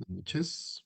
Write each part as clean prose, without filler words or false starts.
Noches.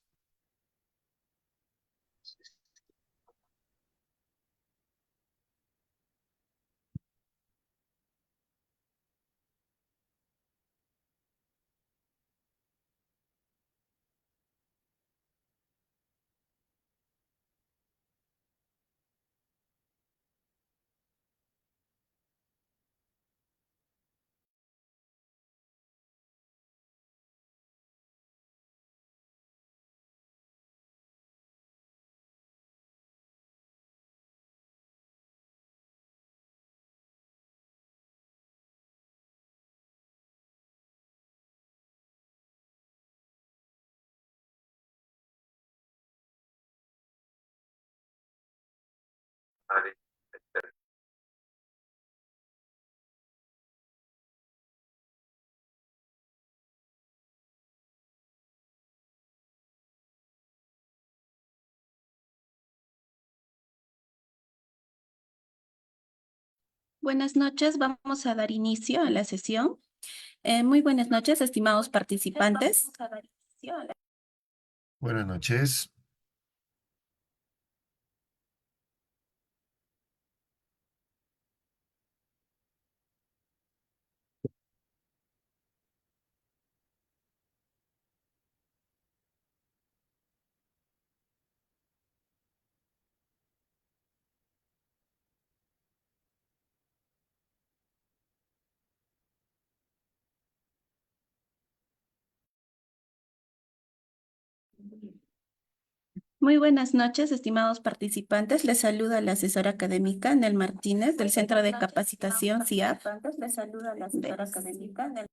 Buenas noches, vamos a dar inicio a la sesión. Muy buenas noches, estimados participantes. Buenas noches. Muy buenas noches, estimados participantes. Les saluda la asesora académica Nel Martínez del Centro de Capacitación CIAP. Les saluda la asesora académica Nel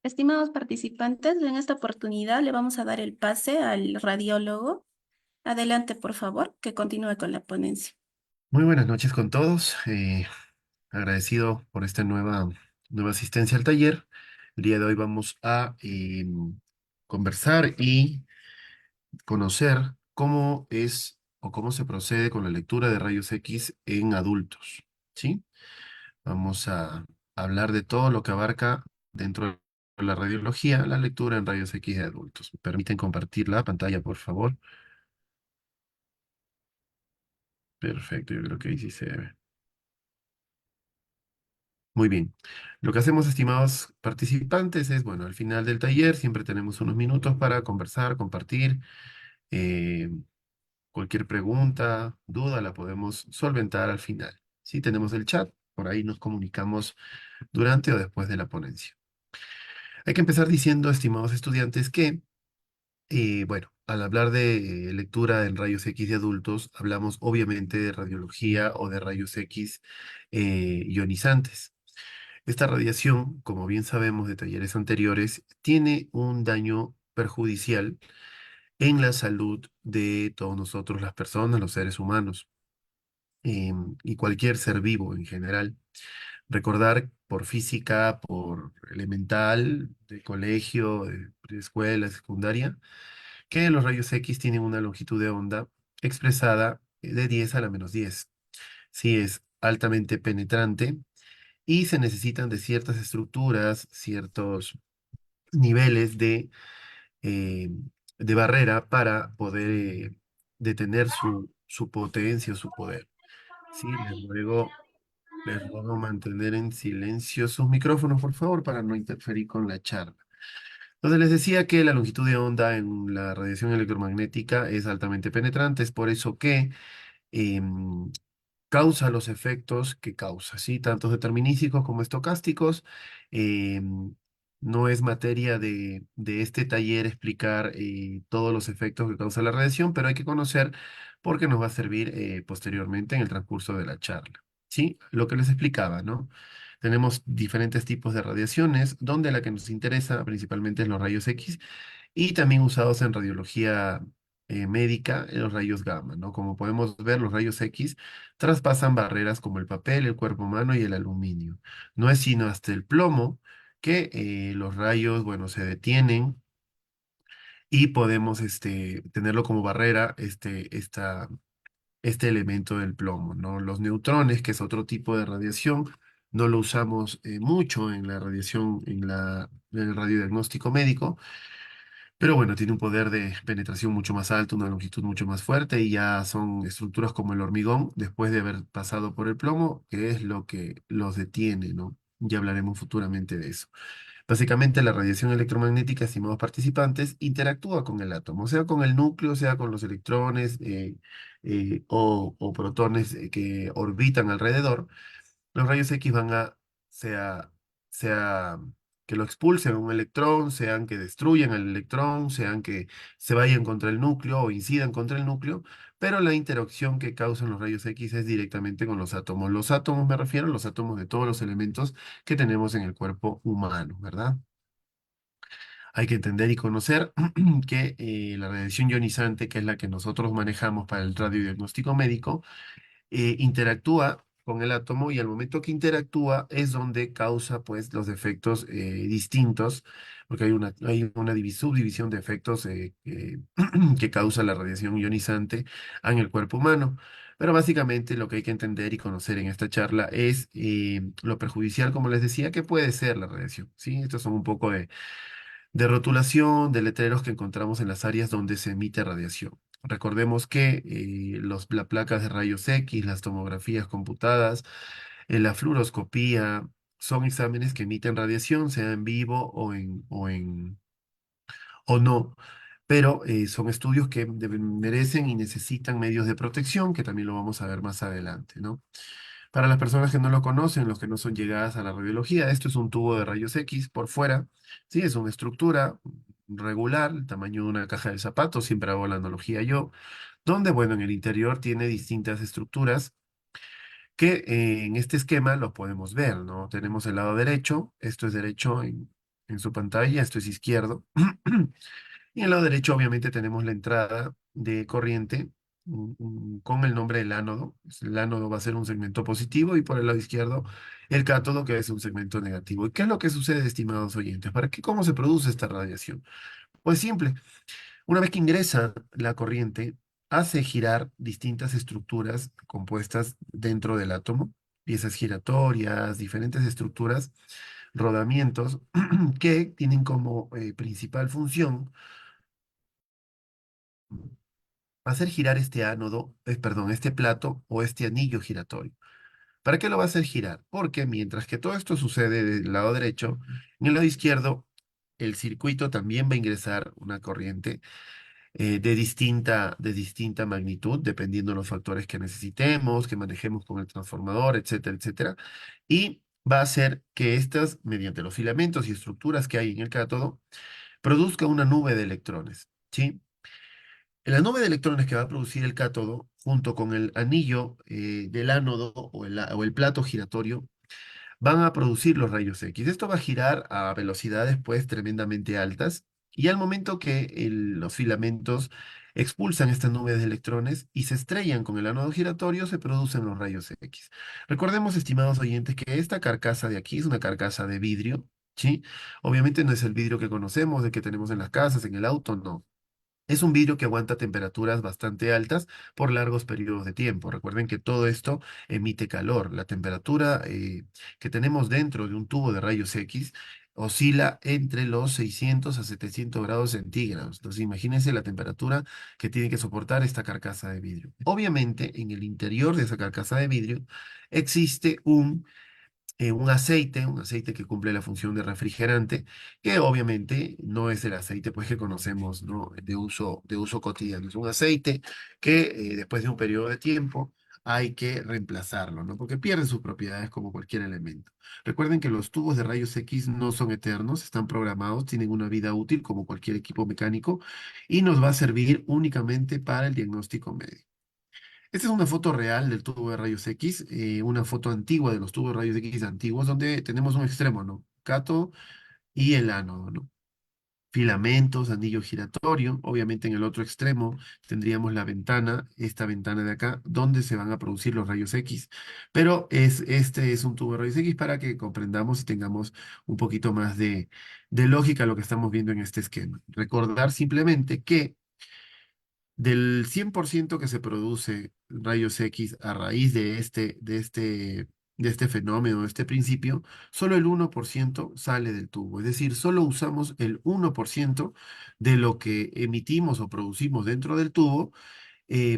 Estimados participantes, en esta oportunidad le vamos a dar el pase al radiólogo. Adelante, por favor, que continúe con la ponencia. Muy buenas noches con todos. Agradecido por esta nueva asistencia al taller. El día de hoy vamos a conversar y conocer cómo es o cómo se procede con la lectura de rayos X en adultos. ¿Sí? Vamos a hablar de todo lo que abarca dentro de la radiología, la lectura en rayos X de adultos. ¿Me permiten compartir la pantalla, por favor? Perfecto, yo creo que ahí sí se ve. Muy bien. Lo que hacemos, estimados participantes, es, bueno, al final del taller siempre tenemos unos minutos para conversar, compartir. eh, Cualquier pregunta, duda, la podemos solventar al final. Sí, tenemos el chat, por ahí nos comunicamos durante o después de la ponencia. Hay que empezar diciendo, estimados estudiantes, que, bueno, al hablar de lectura en rayos X de adultos, hablamos obviamente de radiología o de rayos X ionizantes. Esta radiación, como bien sabemos de talleres anteriores, tiene un daño perjudicial en la salud de todos nosotros, las personas, los seres humanos, y cualquier ser vivo en general. Recordar por física, por elemental, de colegio, de escuela, secundaria, que los rayos X tienen una longitud de onda expresada de 10 a la -10. Sí, es altamente penetrante y se necesitan de ciertas estructuras, ciertos niveles eh, de barrera para poder detener su potencia, su poder. Sí, les ruego mantener en silencio sus micrófonos, por favor, para no interferir con la charla. Entonces les decía que la longitud de onda en la radiación electromagnética es altamente penetrante, es por eso que em, causa los efectos que causa, ¿sí? Tanto determinísticos como estocásticos. Eh, no es materia de este taller explicar todos los efectos que causa la radiación, pero hay que conocer porque nos va a servir posteriormente en el transcurso de la charla, ¿sí? Lo que les explicaba, ¿no? Tenemos diferentes tipos de radiaciones, donde la que nos interesa principalmente es los rayos X y también usados en radiología médica, los rayos gamma, ¿no? Como podemos ver, los rayos X traspasan barreras como el papel, el cuerpo humano y el aluminio. No es sino hasta el plomo que los rayos, bueno, se detienen y podemos tenerlo como barrera, este elemento del plomo, ¿no? Los neutrones, que es otro tipo de radiación, no lo usamos mucho en la radiación, en el radiodiagnóstico médico, pero bueno, tiene un poder de penetración mucho más alto, una longitud mucho más fuerte y ya son estructuras como el hormigón, después de haber pasado por el plomo, que es lo que los detiene, ¿no? Ya hablaremos futuramente de eso. Básicamente, la radiación electromagnética, estimados participantes, interactúa con el átomo, sea con el núcleo, sea con los electrones o protones que orbitan alrededor. Los rayos X van sea, sea que lo expulsen a un electrón, sean que destruyan el electrón, sean que se vayan contra el núcleo o incidan contra el núcleo, pero la interacción que causan los rayos X es directamente con los átomos. Los átomos me refiero a los átomos de todos los elementos que tenemos en el cuerpo humano, ¿verdad? Hay que entender y conocer que la radiación ionizante, que es la que nosotros manejamos para el radiodiagnóstico médico, interactúa con el átomo y al momento que interactúa es donde causa pues los efectos distintos, porque hay una subdivisión de efectos que causa la radiación ionizante en el cuerpo humano. Pero básicamente lo que hay que entender y conocer en esta charla es lo perjudicial, como les decía, que puede ser la radiación. ¿Sí? Estos son un poco de rotulación, de letreros que encontramos en las áreas donde se emite radiación. Recordemos que las placas de rayos X, las tomografías computadas, la fluoroscopía, son exámenes que emiten radiación, sea en vivo o no, pero son estudios que merecen y necesitan medios de protección, que también lo vamos a ver más adelante, ¿no? Para las personas que no lo conocen, los que no son llegadas a la radiología, esto es un tubo de rayos X por fuera, ¿sí? Es una estructura regular, el tamaño de una caja de zapatos, siempre hago la analogía yo, donde, bueno, en el interior tiene distintas estructuras que en este esquema lo podemos ver, ¿no? Tenemos el lado derecho, esto es derecho en su pantalla, esto es izquierdo. Y en el lado derecho, obviamente, tenemos la entrada de corriente con el nombre del ánodo. El ánodo va a ser un segmento positivo y por el lado izquierdo el cátodo, que es un segmento negativo. ¿Y qué es lo que sucede, estimados oyentes? ¿Cómo se produce esta radiación? Pues simple. Una vez que ingresa la corriente, hace girar distintas estructuras compuestas dentro del átomo, piezas giratorias, diferentes estructuras, rodamientos, que tienen como principal función hacer girar este ánodo, perdón, este plato o este anillo giratorio. ¿Para qué lo va a hacer girar? Porque mientras que todo esto sucede del lado derecho, en el lado izquierdo, el circuito también va a ingresar una corriente de distinta magnitud, dependiendo de los factores que necesitemos, que manejemos con el transformador, etcétera, etcétera. Y va a hacer que estas, mediante los filamentos y estructuras que hay en el cátodo, produzca una nube de electrones, ¿sí? La nube de electrones que va a producir el cátodo, junto con el anillo del ánodo o el plato giratorio, van a producir los rayos X. Esto va a girar a velocidades pues tremendamente altas y al momento que los filamentos expulsan estas nubes de electrones y se estrellan con el ánodo giratorio, se producen los rayos X. Recordemos, estimados oyentes, que esta carcasa de aquí es una carcasa de vidrio, ¿sí? Obviamente no es el vidrio que conocemos, el que tenemos en las casas, en el auto, no. Es un vidrio que aguanta temperaturas bastante altas por largos periodos de tiempo. Recuerden que todo esto emite calor. La temperatura que tenemos dentro de un tubo de rayos X oscila entre los 600 a 700 grados centígrados. Entonces, imagínense la temperatura que tiene que soportar esta carcasa de vidrio. Obviamente, en el interior de esa carcasa de vidrio existe un aceite que cumple la función de refrigerante, que obviamente no es el aceite pues que conocemos, ¿no? De uso cotidiano. Es un aceite que después de un periodo de tiempo hay que reemplazarlo, ¿no? Porque pierde sus propiedades como cualquier elemento. Recuerden que los tubos de rayos X no son eternos, están programados, tienen una vida útil como cualquier equipo mecánico y nos va a servir únicamente para el diagnóstico médico. Esta es una foto real del tubo de rayos X, una foto antigua de los tubos de rayos X antiguos, donde tenemos un extremo, ¿no? Cátodo y el ánodo, ¿no? Filamentos, anillo giratorio. Obviamente en el otro extremo tendríamos la ventana, esta ventana de acá, donde se van a producir los rayos X. Pero este es un tubo de rayos X para que comprendamos y tengamos un poquito más de lógica a lo que estamos viendo en este esquema. Recordar simplemente que del 100% que se produce rayos X a raíz de este fenómeno, de este principio, solo el 1% sale del tubo. Es decir, solo usamos el 1% de lo que emitimos o producimos dentro del tubo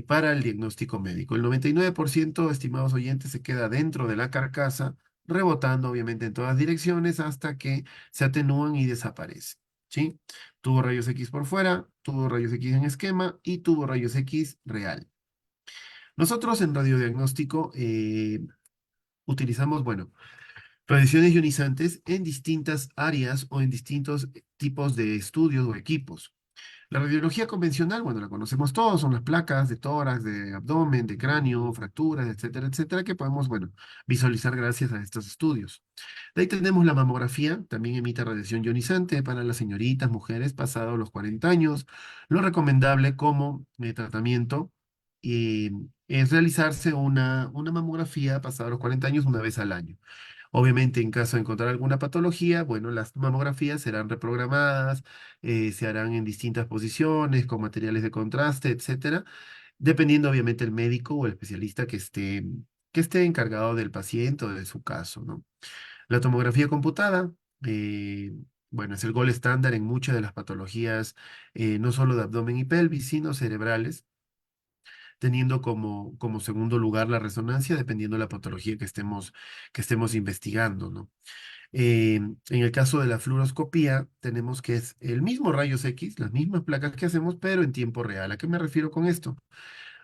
para el diagnóstico médico. El 99%, estimados oyentes, se queda dentro de la carcasa, rebotando obviamente en todas direcciones hasta que se atenúan y desaparecen. ¿Sí? Tuvo rayos X por fuera, tuvo rayos X en esquema y tuvo rayos X real. Nosotros en radiodiagnóstico utilizamos, bueno, radiaciones ionizantes en distintas áreas o en distintos tipos de estudios o equipos. La radiología convencional, bueno, la conocemos todos, son las placas de tórax, de abdomen, de cráneo, fracturas, etcétera, etcétera, que podemos, bueno, visualizar gracias a estos estudios. De ahí tenemos la mamografía, también emite radiación ionizante para las señoritas, mujeres pasados los 40 años. Lo recomendable como tratamiento eh, es realizarse una mamografía pasados los 40 años una vez al año. Obviamente, en caso de encontrar alguna patología, bueno, las mamografías serán reprogramadas, se harán en distintas posiciones, con materiales de contraste, etcétera, dependiendo obviamente el médico o el especialista que esté encargado del paciente o de su caso, ¿no? La tomografía computada, eh, bueno, es el gol estándar en muchas de las patologías, no solo de abdomen y pelvis, sino cerebrales, teniendo como segundo lugar la resonancia, dependiendo de la patología que estemos investigando, ¿no? En el caso de la fluoroscopía, tenemos que es el mismo rayos X, las mismas placas que hacemos, pero en tiempo real. ¿A qué me refiero con esto?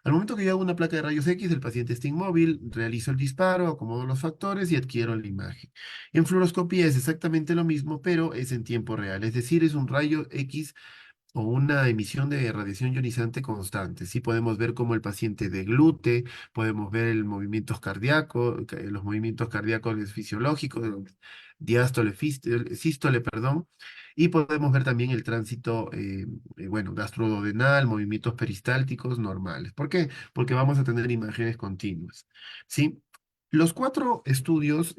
Al momento que yo hago una placa de rayos X, el paciente está inmóvil, realizo el disparo, acomodo los factores y adquiero la imagen. En fluoroscopía es exactamente lo mismo, pero es en tiempo real, es decir, es un rayo X o una emisión de radiación ionizante constante. Sí podemos ver cómo el paciente deglute, podemos ver los movimientos cardíacos es fisiológicos diástole, sístole, perdón, y podemos ver también el tránsito, bueno, gastroduodenal, movimientos peristálticos normales. ¿Por qué? Porque vamos a tener imágenes continuas, ¿sí? Los cuatro estudios,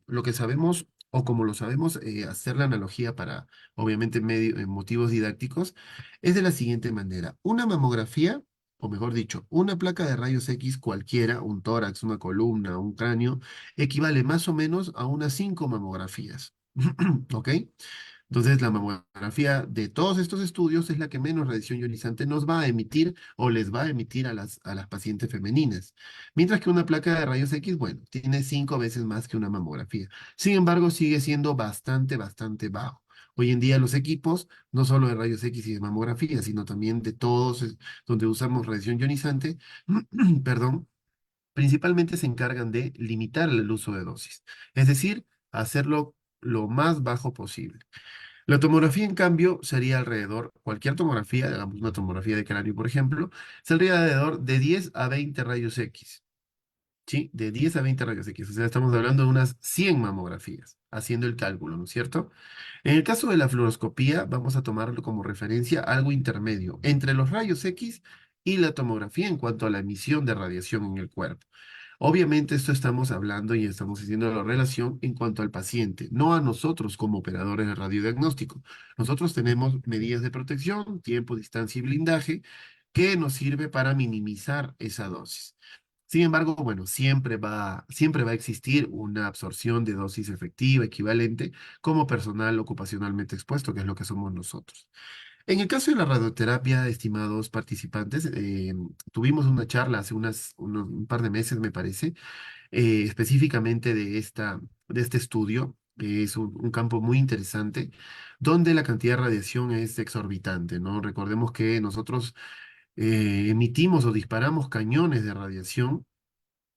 lo que sabemos, o como lo sabemos, hacer la analogía para, obviamente, motivos didácticos, es de la siguiente manera. Una mamografía, o mejor dicho, una placa de rayos X cualquiera, un tórax, una columna, un cráneo, equivale más o menos a unas 5 mamografías. ¿Ok? Entonces, la mamografía de todos estos estudios es la que menos radiación ionizante nos va a emitir o les va a emitir a las pacientes femeninas. Mientras que una placa de rayos X, bueno, tiene 5 veces más que una mamografía. Sin embargo, sigue siendo bastante, bastante bajo. Hoy en día los equipos, no solo de rayos X y de mamografía, sino también de todos donde usamos radiación ionizante, perdón, principalmente se encargan de limitar el uso de dosis, es decir, hacerlo lo más bajo posible. La tomografía, en cambio, sería alrededor, cualquier tomografía, digamos una tomografía de cráneo, por ejemplo, saldría alrededor de 10 a 20 rayos X, ¿sí? De 10 a 20 rayos X, o sea, estamos hablando de unas 100 mamografías, haciendo el cálculo, ¿no es cierto? En el caso de la fluoroscopía, vamos a tomarlo como referencia algo intermedio entre los rayos X y la tomografía en cuanto a la emisión de radiación en el cuerpo. Obviamente esto estamos hablando y estamos haciendo la relación en cuanto al paciente, no a nosotros como operadores de radiodiagnóstico. Nosotros tenemos medidas de protección, tiempo, distancia y blindaje que nos sirve para minimizar esa dosis. Sin embargo, bueno, siempre va a existir una absorción de dosis efectiva equivalente como personal ocupacionalmente expuesto, que es lo que somos nosotros. En el caso de la radioterapia, estimados participantes, tuvimos una charla hace un par de meses, me parece, específicamente de este estudio, que es un campo muy interesante, donde la cantidad de radiación es exorbitante, ¿no? Recordemos que nosotros emitimos o disparamos cañones de radiación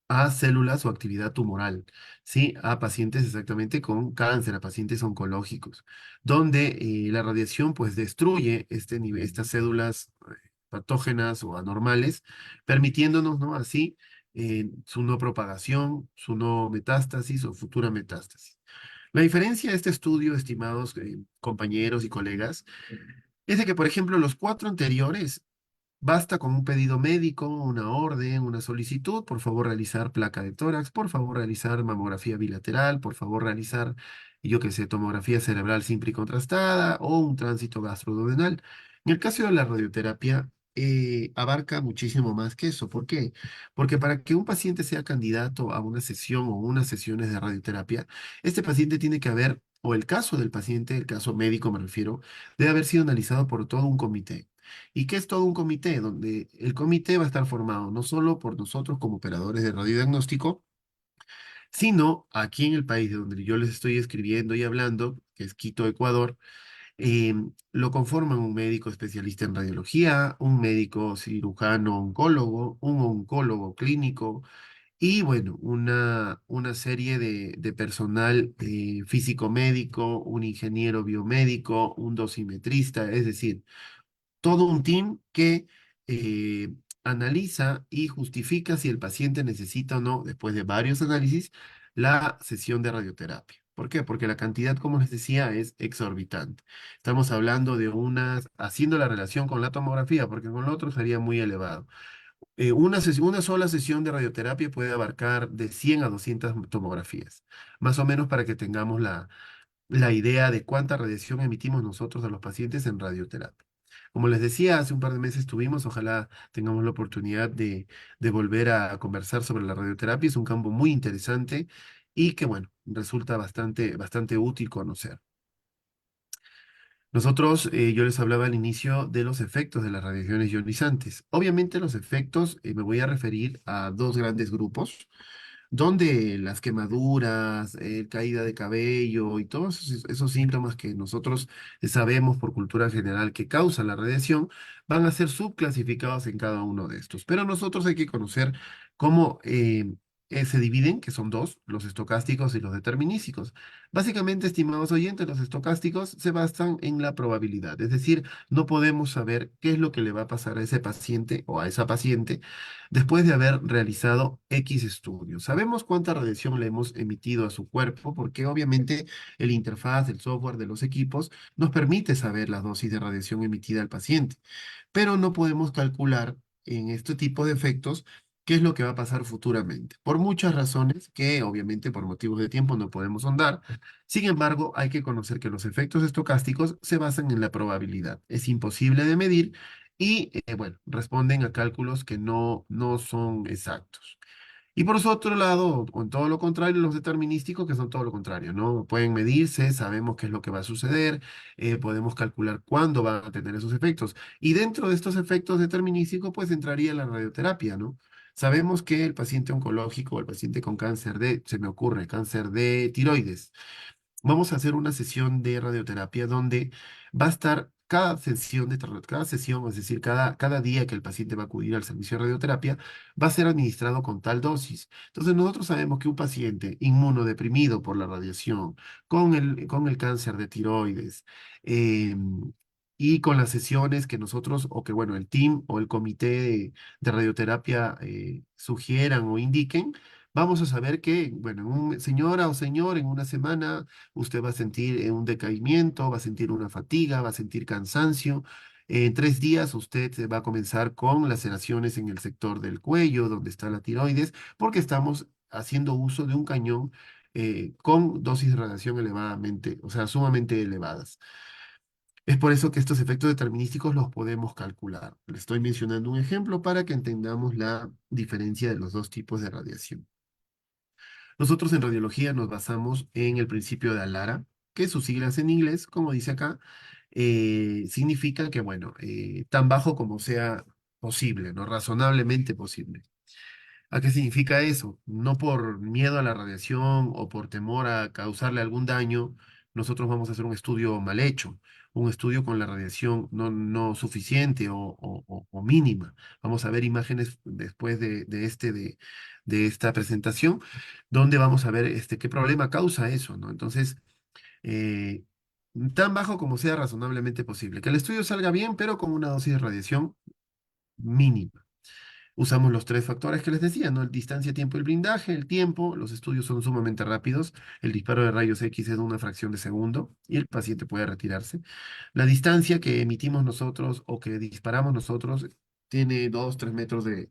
a células o actividad tumoral, ¿sí? A pacientes exactamente con cáncer, a pacientes oncológicos, donde la radiación pues destruye estas células patógenas o anormales, permitiéndonos, ¿no? Así su no propagación, su no metástasis o futura metástasis. La diferencia de este estudio, estimados compañeros y colegas, es de que, por ejemplo, los cuatro anteriores basta con un pedido médico, una orden, una solicitud, por favor realizar placa de tórax, por favor realizar mamografía bilateral, por favor realizar, yo qué sé, tomografía cerebral simple y contrastada o un tránsito gastroduodenal. En el caso de la radioterapia, abarca muchísimo más que eso. ¿Por qué? Porque para que un paciente sea candidato a una sesión o unas sesiones de radioterapia, este paciente tiene que haber, o el caso del paciente, el caso médico me refiero, debe haber sido analizado por todo un comité. ¿Y qué es todo un comité? Donde el comité va a estar formado no solo por nosotros como operadores de radiodiagnóstico, sino aquí en el país de donde yo les estoy escribiendo y hablando, que es Quito, Ecuador, lo conforman un médico especialista en radiología, un médico cirujano oncólogo, un oncólogo clínico y bueno, una serie de personal físico-médico, un ingeniero biomédico, un dosimetrista, es decir, todo un team que eh, analiza y justifica si el paciente necesita o no, después de varios análisis, la sesión de radioterapia. ¿Por qué? Porque la cantidad, como les decía, es exorbitante. Estamos hablando de haciendo la relación con la tomografía, porque con lo otro sería muy elevado. Una sola sesión de radioterapia puede abarcar de 100 a 200 tomografías, más o menos para que tengamos la idea de cuánta radiación emitimos nosotros a los pacientes en radioterapia. Como les decía, hace un par de meses tuvimos, ojalá tengamos la oportunidad de volver a conversar sobre la radioterapia. Es un campo muy interesante y que, bueno, resulta bastante, bastante útil conocer. Nosotros, yo les hablaba al inicio de los efectos de las radiaciones ionizantes. Obviamente los efectos, me voy a referir a dos grandes grupos donde las quemaduras, caída de cabello y todos esos síntomas que nosotros sabemos por cultura general que causan la radiación, van a ser subclasificados en cada uno de estos. Pero nosotros hay que conocer cómo se dividen, que son dos, los estocásticos y los determinísticos. Básicamente, estimados oyentes, los estocásticos se basan en la probabilidad, es decir, no podemos saber qué es lo que le va a pasar a ese paciente o a esa paciente después de haber realizado X estudios. Sabemos cuánta radiación le hemos emitido a su cuerpo porque obviamente el interfaz, el software de los equipos nos permite saber la dosis de radiación emitida al paciente, pero no podemos calcular en este tipo de efectos qué es lo que va a pasar futuramente, por muchas razones que obviamente por motivos de tiempo no podemos ahondar. Sin embargo, hay que conocer que los efectos estocásticos se basan en la probabilidad. Es imposible de medir y, bueno, responden a cálculos que no son exactos. Y por su otro lado, o en todo lo contrario, los determinísticos, que son todo lo contrario, ¿no? Pueden medirse, sabemos qué es lo que va a suceder, podemos calcular cuándo van a tener esos efectos. Y dentro de estos efectos determinísticos, pues entraría la radioterapia, ¿no? Sabemos que el paciente oncológico, el paciente con cáncer de, se me ocurre, cáncer de tiroides, vamos a hacer una sesión de radioterapia donde va a estar cada sesión, es decir, cada día que el paciente va a acudir al servicio de radioterapia, va a ser administrado con tal dosis. Entonces, nosotros sabemos que un paciente inmunodeprimido por la radiación, con el cáncer de tiroides, y con las sesiones que nosotros, o que bueno, el team o el comité de radioterapia sugieran o indiquen, vamos a saber que, bueno, señora o señor, en una semana usted va a sentir un decaimiento, va a sentir una fatiga, va a sentir cansancio. En 3 días usted se va a comenzar con laceraciones en el sector del cuello, donde está la tiroides, porque estamos haciendo uso de un cañón con dosis de radiación elevadamente, o sea, sumamente elevadas. Es por eso que estos efectos determinísticos los podemos calcular. Le estoy mencionando un ejemplo para que entendamos la diferencia de los dos tipos de radiación. Nosotros en radiología nos basamos en el principio de Alara, que sus siglas en inglés, como dice acá, significa que, bueno, tan bajo como sea posible, ¿no? Razonablemente posible. ¿A qué significa eso? No por miedo a la radiación o por temor a causarle algún daño, nosotros vamos a hacer un estudio mal hecho, un estudio con la radiación no suficiente o mínima. Vamos a ver imágenes después de esta presentación, donde vamos a ver qué problema causa eso, ¿no? Entonces, eh, tan bajo como sea razonablemente posible. Que el estudio salga bien, pero con una dosis de radiación mínima. Usamos los tres factores que les decía, ¿no? El distancia, tiempo y el blindaje. El tiempo, los estudios son sumamente rápidos. El disparo de rayos X es de una fracción de segundo y el paciente puede retirarse. La distancia que emitimos nosotros o que disparamos nosotros tiene 2, 3 metros de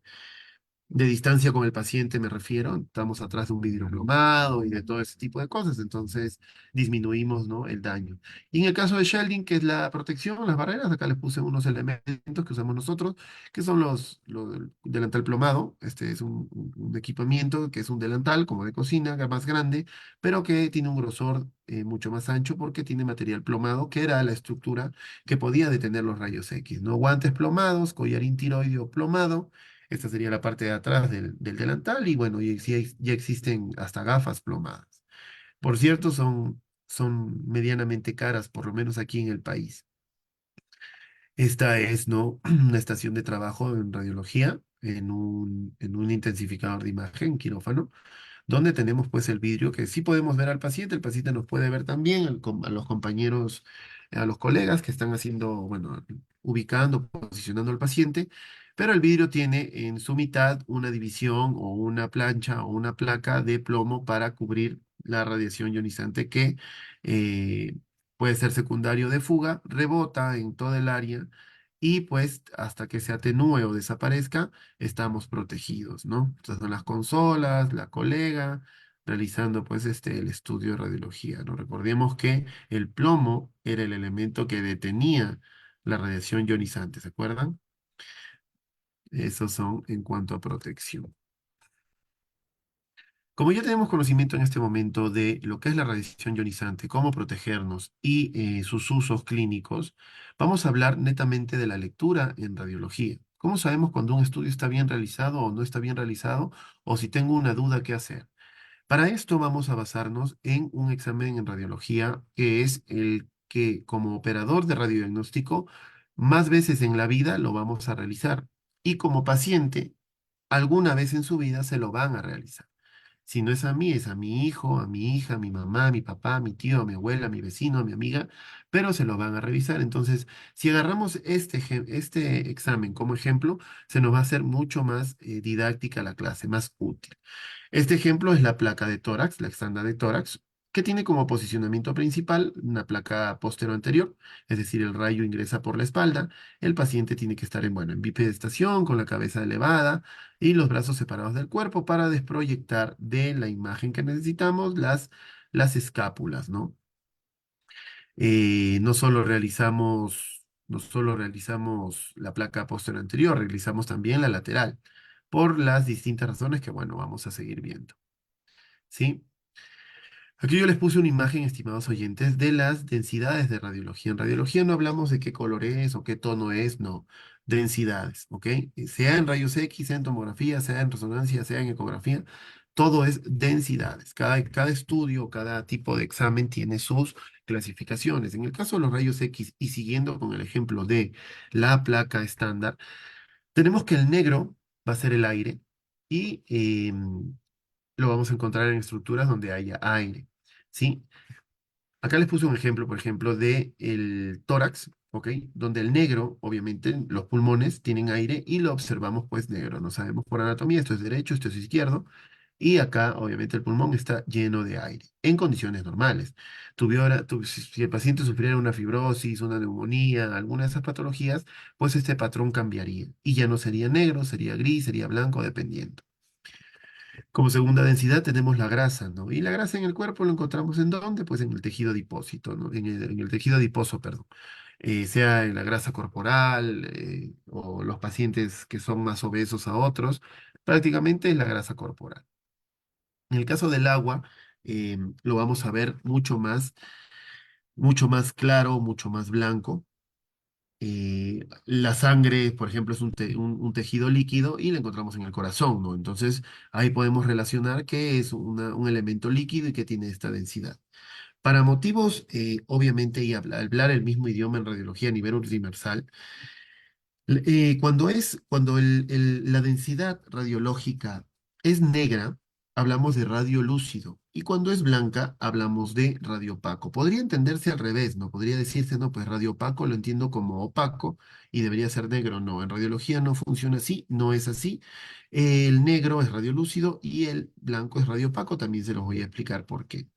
distancia con el paciente, me refiero. Estamos atrás de un vidrio plomado y de todo ese tipo de cosas, entonces disminuimos, ¿no? El daño. Y en el caso de shielding, que es la protección, las barreras, acá les puse unos elementos que usamos nosotros, que son los delantal plomado. Este es un equipamiento que es un delantal como de cocina, más grande, pero que tiene un grosor mucho más ancho porque tiene material plomado, que era la estructura que podía detener los rayos X, ¿no? Guantes plomados, collarín tiroideo plomado. Esta sería la parte de atrás del delantal y bueno, ya existen hasta gafas plomadas. Por cierto, son medianamente caras, por lo menos aquí en el país. Esta es, ¿no? Una estación de trabajo en radiología, en un intensificador de imagen, quirófano, donde tenemos pues el vidrio que sí podemos ver al paciente, el paciente nos puede ver también, a los compañeros, a los colegas que están haciendo, bueno, ubicando, posicionando al paciente, pero el vidrio tiene en su mitad una división o una plancha o una placa de plomo para cubrir la radiación ionizante que eh, puede ser secundario de fuga, rebota en toda el área. Y pues hasta que se atenúe o desaparezca, estamos protegidos, ¿no? Estas son las consolas, la colega, realizando pues el estudio de radiología, ¿no? Recordemos que el plomo era el elemento que detenía la radiación ionizante, ¿se acuerdan? Esos son en cuanto a protección. Como ya tenemos conocimiento en este momento de lo que es la radiación ionizante, cómo protegernos y sus usos clínicos, vamos a hablar netamente de la lectura en radiología. ¿Cómo sabemos cuando un estudio está bien realizado o no está bien realizado o si tengo una duda qué hacer? Para esto vamos a basarnos en un examen en radiología que es el que como operador de radiodiagnóstico más veces en la vida lo vamos a realizar y como paciente alguna vez en su vida se lo van a realizar. Si no es a mí, es a mi hijo, a mi hija, a mi mamá, a mi papá, a mi tío, a mi abuela, a mi vecino, a mi amiga, pero se lo van a revisar. Entonces, si agarramos este examen como ejemplo, se nos va a hacer mucho más didáctica la clase, más útil. Este ejemplo es la placa de tórax, la estándar de tórax, que tiene como posicionamiento principal una placa posterior-anterior, es decir, el rayo ingresa por la espalda, el paciente tiene que estar en bipedestación, con la cabeza elevada y los brazos separados del cuerpo para desproyectar de la imagen que necesitamos las escápulas, ¿no? No solo realizamos la placa posterior-anterior, realizamos también la lateral, por las distintas razones que, bueno, vamos a seguir viendo. ¿Sí? Aquí yo les puse una imagen, estimados oyentes, de las densidades de radiología. En radiología no hablamos de qué color es o qué tono es, no, densidades, ¿ok? Sea en rayos X, sea en tomografía, sea en resonancia, sea en ecografía, todo es densidades. Cada estudio, cada tipo de examen tiene sus clasificaciones. En el caso de los rayos X, y siguiendo con el ejemplo de la placa estándar, tenemos que el negro va a ser el aire y lo vamos a encontrar en estructuras donde haya aire. ¿Sí? Acá les puse un ejemplo, por ejemplo, de el tórax, ¿ok? Donde el negro, obviamente, los pulmones tienen aire y lo observamos pues negro. No sabemos por anatomía, esto es derecho, esto es izquierdo. Y acá, obviamente, el pulmón está lleno de aire, en condiciones normales. Si el paciente sufriera una fibrosis, una neumonía, alguna de esas patologías, pues este patrón cambiaría. Y ya no sería negro, sería gris, sería blanco, dependiendo. Como segunda densidad tenemos la grasa, ¿no? Y la grasa en el cuerpo lo encontramos ¿en dónde? Pues en el tejido adiposo, ¿no? En el tejido adiposo, perdón. Sea en la grasa corporal o los pacientes que son más obesos a otros, prácticamente es la grasa corporal. En el caso del agua, lo vamos a ver mucho más claro, mucho más blanco. La sangre, por ejemplo, es un tejido líquido y la encontramos en el corazón, ¿no? Entonces, ahí podemos relacionar que es un elemento líquido y que tiene esta densidad. Para motivos, obviamente, y hablar el mismo idioma en radiología a nivel universal, cuando la densidad radiológica es negra, hablamos de radio lúcido. Y cuando es blanca, hablamos de radio opaco. Podría entenderse al revés, ¿no? Podría decirse, no, pues radio opaco lo entiendo como opaco y debería ser negro. No, en radiología no funciona así, no es así. El negro es radio lúcido y el blanco es radio opaco. También se los voy a explicar por qué.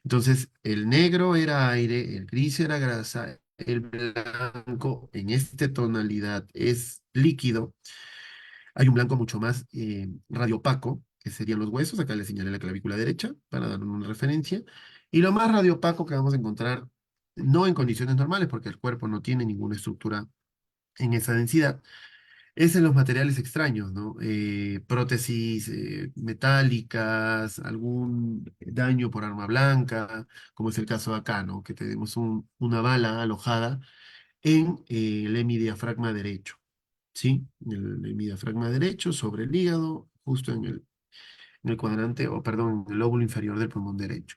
Entonces, el negro era aire, el gris era grasa, el blanco en esta tonalidad es líquido. Hay un blanco mucho más radiopaco, que serían los huesos. Acá le señalé la clavícula derecha para dar una referencia. Y lo más radiopaco que vamos a encontrar, no en condiciones normales, porque el cuerpo no tiene ninguna estructura en esa densidad, es en los materiales extraños, ¿no? Prótesis metálicas, algún daño por arma blanca, como es el caso de acá, ¿no? Que tenemos una bala alojada en el hemidiafragma derecho, ¿sí? El hemidiafragma derecho sobre el hígado, justo en el cuadrante, o perdón, en el lóbulo inferior del pulmón derecho.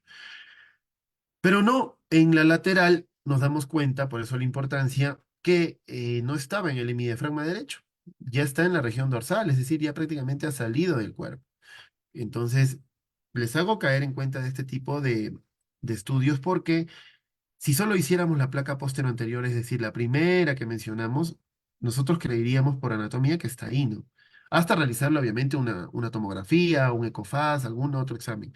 Pero no, en la lateral nos damos cuenta, por eso la importancia, que no estaba en el hemidiafragma derecho, ya está en la región dorsal, es decir, ya prácticamente ha salido del cuerpo. Entonces, les hago caer en cuenta de este tipo de estudios porque si solo hiciéramos la placa póstero anterior, es decir, la primera que mencionamos, nosotros creeríamos por anatomía que está ahí, ¿no? Hasta realizarle, obviamente, una tomografía, un ecofaz, algún otro examen.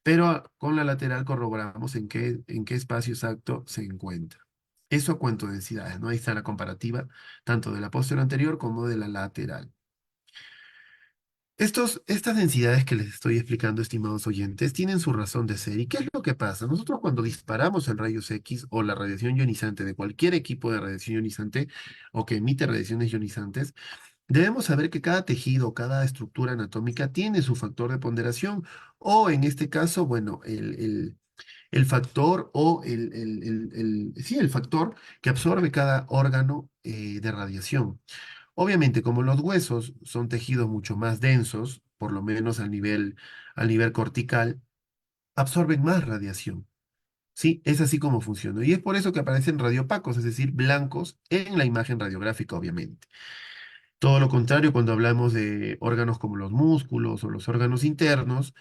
Pero con la lateral corroboramos en qué espacio exacto se encuentra. Eso a cuanto a densidades, ¿no? Ahí está la comparativa tanto de la posterior anterior como de la lateral. Estas densidades que les estoy explicando, estimados oyentes, tienen su razón de ser. ¿Y qué es lo que pasa? Nosotros cuando disparamos el rayos X o la radiación ionizante de cualquier equipo de radiación ionizante o que emite radiaciones ionizantes, debemos saber que cada tejido, cada estructura anatómica tiene su factor de ponderación o en este caso, bueno, el factor o sí, el factor que absorbe cada órgano de radiación. Obviamente, como los huesos son tejidos mucho más densos, por lo menos al nivel cortical, absorben más radiación. Sí, es así como funciona. Y es por eso que aparecen radiopacos, es decir, blancos en la imagen radiográfica, obviamente. Todo lo contrario, cuando hablamos de órganos como los músculos o los órganos internos,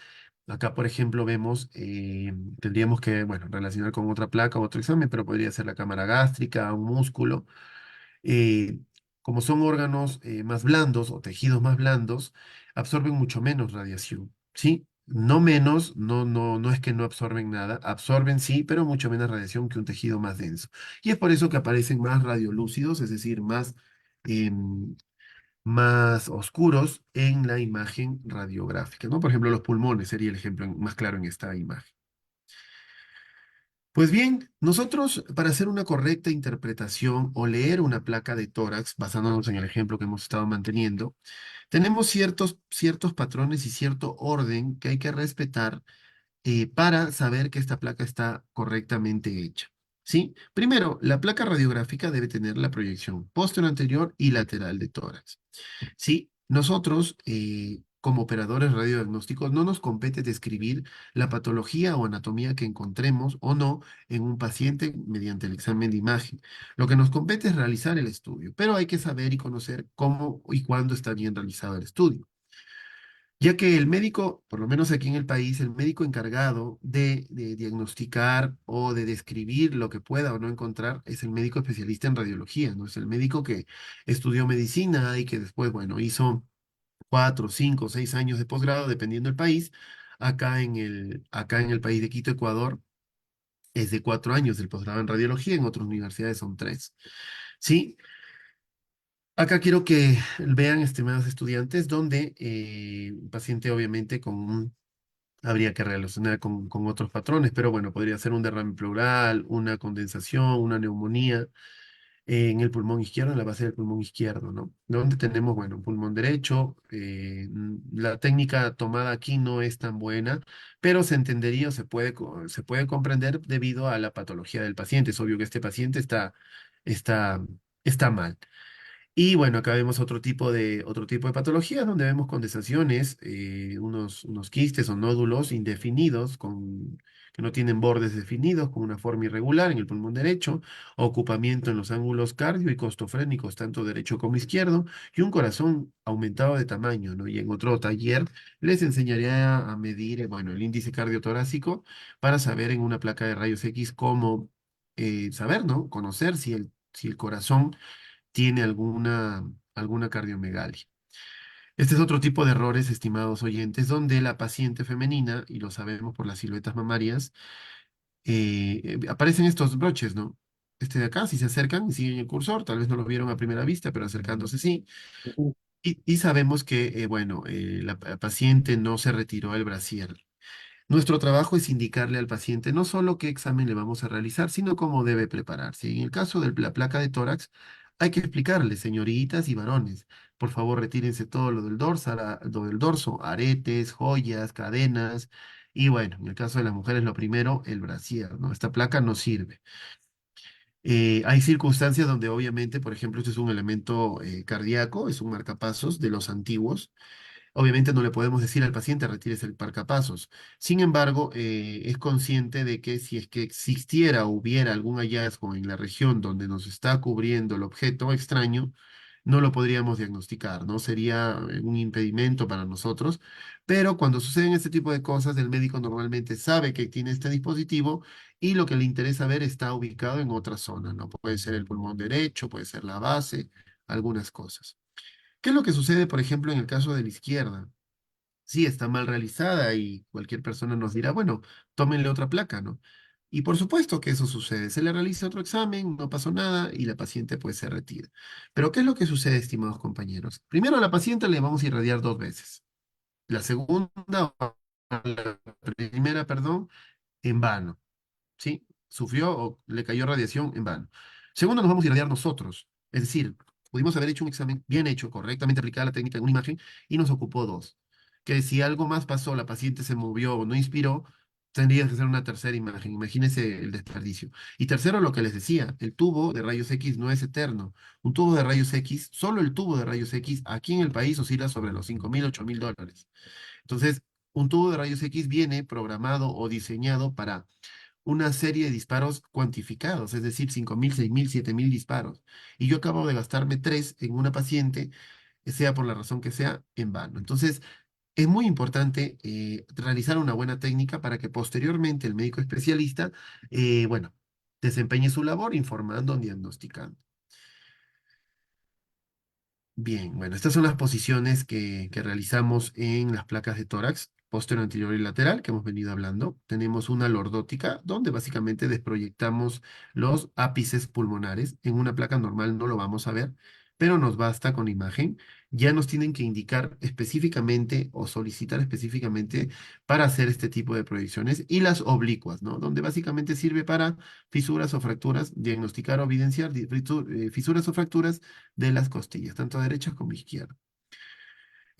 Acá, por ejemplo, vemos, tendríamos que, bueno, relacionar con otra placa o otro examen, pero podría ser la cámara gástrica, un músculo. eh, Como son órganos más blandos o tejidos más blandos, absorben mucho menos radiación, ¿sí? No menos, no es que no absorben nada, absorben sí, pero mucho menos radiación que un tejido más denso. Y es por eso que aparecen más radiolúcidos, es decir, em, más oscuros en la imagen radiográfica, ¿no? Por ejemplo, los pulmones sería el ejemplo más claro en esta imagen. Pues bien, nosotros para hacer una correcta interpretación o leer una placa de tórax, basándonos en el ejemplo que hemos estado manteniendo, tenemos ciertos patrones y cierto orden que hay que respetar para saber que esta placa está correctamente hecha. ¿Sí? Primero, la placa radiográfica debe tener la proyección posterior, anterior y lateral de tórax. Sí, nosotros, como operadores radiodiagnósticos, no nos compete describir la patología o anatomía que encontremos o no en un paciente mediante el examen de imagen. Lo que nos compete es realizar el estudio, pero hay que saber y conocer cómo y cuándo está bien realizado el estudio. Ya que el médico, por lo menos aquí en el país, el médico encargado de diagnosticar o de describir lo que pueda o no encontrar es el médico especialista en radiología, ¿no? Es el médico que estudió medicina y que después, bueno, hizo 4, 5, 6 años de posgrado, dependiendo del país. Acá en el país de Quito, Ecuador, es de 4 años el posgrado en radiología, en otras universidades son 3. Sí, acá quiero que vean, estimados estudiantes, donde un paciente obviamente habría que relacionar con otros patrones, pero bueno, podría ser un derrame pleural, una condensación, una neumonía en el pulmón izquierdo, en la base del pulmón izquierdo, ¿no? Donde tenemos, bueno, un pulmón derecho. La técnica tomada aquí no es tan buena, pero se entendería o se puede comprender debido a la patología del paciente. Es obvio que este paciente está, está mal. Y bueno, acá vemos otro tipo de patologías donde vemos condensaciones, unos quistes o nódulos indefinidos que no tienen bordes definidos, con una forma irregular en el pulmón derecho, ocupamiento en los ángulos cardio y costofrénicos, tanto derecho como izquierdo, y un corazón aumentado de tamaño, ¿no? Y en otro taller les enseñaría a medir, bueno, el índice cardiotorácico para saber en una placa de rayos X cómo saber, ¿no? Conocer si el corazón tiene alguna cardiomegalia. Este es otro tipo de errores, estimados oyentes, donde la paciente femenina, y lo sabemos por las siluetas mamarias, aparecen estos broches, ¿no? Este de acá, si se acercan y siguen el cursor, tal vez no lo vieron a primera vista, pero acercándose sí. Y sabemos que, bueno, la paciente no se retiró el brasier. Nuestro trabajo es indicarle al paciente no solo qué examen le vamos a realizar, sino cómo debe prepararse. En el caso de la placa de tórax, hay que explicarle, señoritas y varones, por favor, retírense todo lo del dorso, aretes, joyas, cadenas. Y bueno, en el caso de las mujeres, lo primero, el brasier, ¿no? Esta placa no sirve. Hay circunstancias donde obviamente, por ejemplo, este es un elemento cardíaco, es un marcapasos de los antiguos. Obviamente no le podemos decir al paciente retírese el marcapasos. Sin embargo, es consciente de que si es que existiera o hubiera algún hallazgo en la región donde nos está cubriendo el objeto extraño, no lo podríamos diagnosticar, ¿no? Sería un impedimento para nosotros. Pero cuando suceden este tipo de cosas, el médico normalmente sabe que tiene este dispositivo y lo que le interesa ver está ubicado en otra zona, ¿no? Puede ser el pulmón derecho, puede ser la base, algunas cosas. ¿Qué es lo que sucede, por ejemplo, en el caso de la izquierda? Sí, está mal realizada y cualquier persona nos dirá, bueno, tómenle otra placa, ¿no? Y por supuesto que eso sucede. Se le realiza otro examen, no pasó nada y la paciente pues se retira. Pero ¿qué es lo que sucede, estimados compañeros? Primero a la paciente le vamos a irradiar 2 veces. La segunda, o la primera, perdón, en vano. ¿Sí? Sufrió o le cayó radiación en vano. Segundo, nos vamos a irradiar nosotros. Es decir, pudimos haber hecho un examen bien hecho, correctamente aplicada la técnica en una imagen y nos ocupó dos. Que si algo más pasó, la paciente se movió o no inspiró, tendría que hacer una tercera imagen. Imagínense el desperdicio. Y tercero, lo que les decía, el tubo de rayos X no es eterno. Un tubo de rayos X, solo el tubo de rayos X aquí en el país oscila sobre los 5.000, 8.000 dólares. Entonces, un tubo de rayos X viene programado o diseñado para una serie de disparos cuantificados, es decir, 5.000, 6.000, 7.000 disparos. Y yo acabo de gastarme tres en una paciente, sea por la razón que sea, en vano. Entonces, es muy importante realizar una buena técnica para que posteriormente el médico especialista, bueno, desempeñe su labor informando, diagnosticando. Bien, bueno, estas son las posiciones que realizamos en las placas de tórax, posterior, anterior y lateral, que hemos venido hablando. Tenemos una lordótica, donde básicamente desproyectamos los ápices pulmonares. En una placa normal no lo vamos a ver, pero nos basta con imagen. Ya nos tienen que indicar específicamente o solicitar específicamente para hacer este tipo de proyecciones. Y las oblicuas, ¿no? Donde básicamente sirve para fisuras o fracturas, diagnosticar o evidenciar fisuras o fracturas de las costillas, tanto derechas como izquierdas.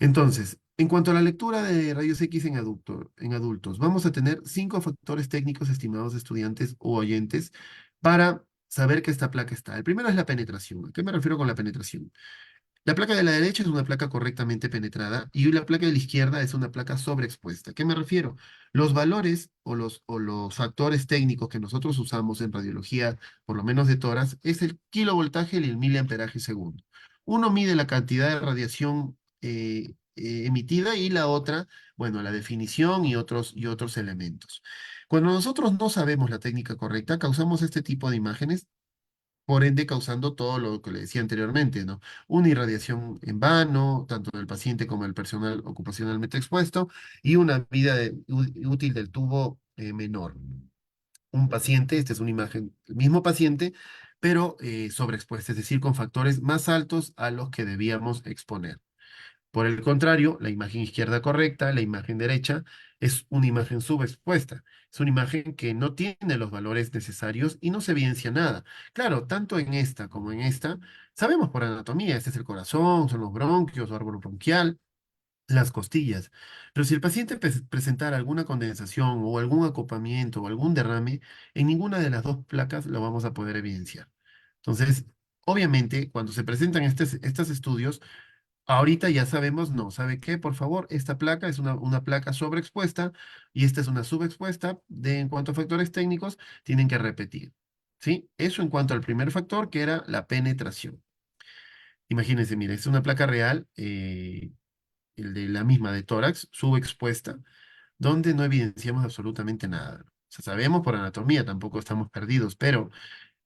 Entonces, en cuanto a la lectura de rayos X en adultos, vamos a tener 5 factores técnicos, estimados estudiantes o oyentes, para saber que esta placa está. El primero es la penetración. ¿A qué me refiero con la penetración? La placa de la derecha es una placa correctamente penetrada y la placa de la izquierda es una placa sobreexpuesta. ¿A qué me refiero? Los valores o los factores técnicos que nosotros usamos en radiología, por lo menos de toras, es el kilovoltaje y el miliamperaje segundo. Uno mide la cantidad de radiación emitida y la otra, bueno, la definición y otros elementos. Cuando nosotros no sabemos la técnica correcta, causamos este tipo de imágenes, por ende causando todo lo que le decía anteriormente, ¿no? Una irradiación en vano, tanto del paciente como del personal ocupacionalmente expuesto, y una vida útil del tubo menor. Un paciente, esta es una imagen del mismo paciente, pero sobreexpuesta, es decir, con factores más altos a los que debíamos exponer. Por el contrario, la imagen izquierda correcta, la imagen derecha, es una imagen subexpuesta. Es una imagen que no tiene los valores necesarios y no se evidencia nada. Claro, tanto en esta como en esta, sabemos por anatomía, este es el corazón, son los bronquios, árbol bronquial, las costillas. Pero si el paciente presentara alguna condensación o algún acopamiento o algún derrame, en ninguna de las dos placas lo vamos a poder evidenciar. Entonces, obviamente, cuando se presentan estos estudios, ahorita ya sabemos, no, ¿sabe qué? Por favor, esta placa es una placa sobreexpuesta y esta es una subexpuesta. En cuanto a factores técnicos, tienen que repetir. ¿Sí? Eso en cuanto al primer factor, que era la penetración. Imagínense, mire, es una placa real, el de la misma de tórax, subexpuesta, donde no evidenciamos absolutamente nada. O sea, sabemos por anatomía, tampoco estamos perdidos, pero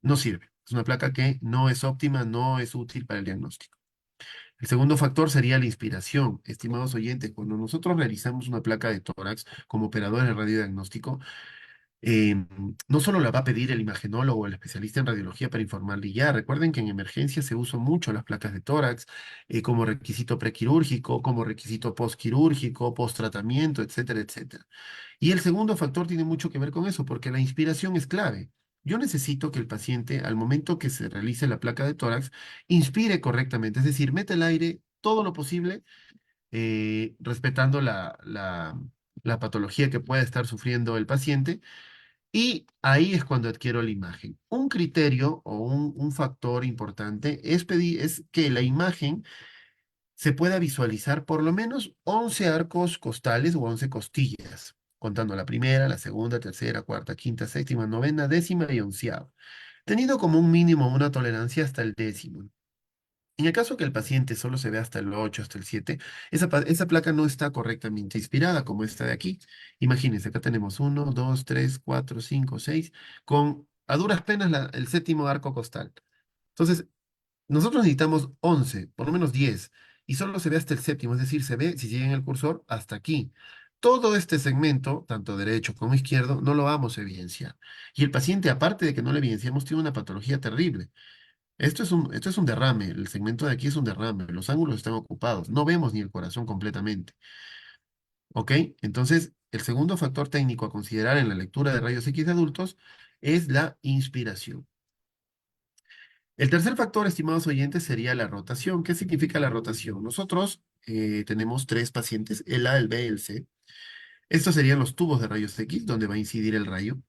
no sirve. Es una placa que no es óptima, no es útil para el diagnóstico. El segundo factor sería la inspiración. Estimados oyentes, cuando nosotros realizamos una placa de tórax como operadores de radiodiagnóstico, eh, no solo la va a pedir el imagenólogo o el especialista en radiología para informarle y ya. Recuerden que en emergencia se usan mucho las placas de tórax como requisito prequirúrgico, como requisito postquirúrgico, posttratamiento, etcétera, etcétera. Y el segundo factor tiene mucho que ver con eso, porque la inspiración es clave. Yo necesito que el paciente, al momento que se realice la placa de tórax, inspire correctamente, es decir, mete el aire todo lo posible, respetando la patología que pueda estar sufriendo el paciente, y ahí es cuando adquiero la imagen. Un criterio o un factor importante es que la imagen se pueda visualizar por lo menos 11 arcos costales o 11 costillas, contando la primera, la segunda, tercera, cuarta, quinta, séptima, novena, décima y onceava, teniendo como un mínimo una tolerancia hasta el décimo. En el caso que el paciente solo se ve hasta el 8, hasta el 7, esa placa no está correctamente inspirada como esta de aquí. Imagínense, acá tenemos uno, 2, 3, 4, 5, 6, con a duras penas el séptimo arco costal. Entonces, nosotros necesitamos 11, por lo menos 10, y solo se ve hasta el séptimo, es decir, se ve, si siguen el cursor, hasta aquí. Todo este segmento, tanto derecho como izquierdo, no lo vamos a evidenciar. Y el paciente, aparte de que no lo evidenciamos, tiene una patología terrible. Esto es un derrame, el segmento de aquí es un derrame, los ángulos están ocupados, no vemos ni el corazón completamente. ¿Ok? Entonces, el segundo factor técnico a considerar en la lectura de rayos X de adultos es la inspiración. El tercer factor, estimados oyentes, sería la rotación. ¿Qué significa la rotación? Nosotros tenemos 3 pacientes, el A, el B y el C. Estos serían los tubos de rayos X donde va a incidir el rayo.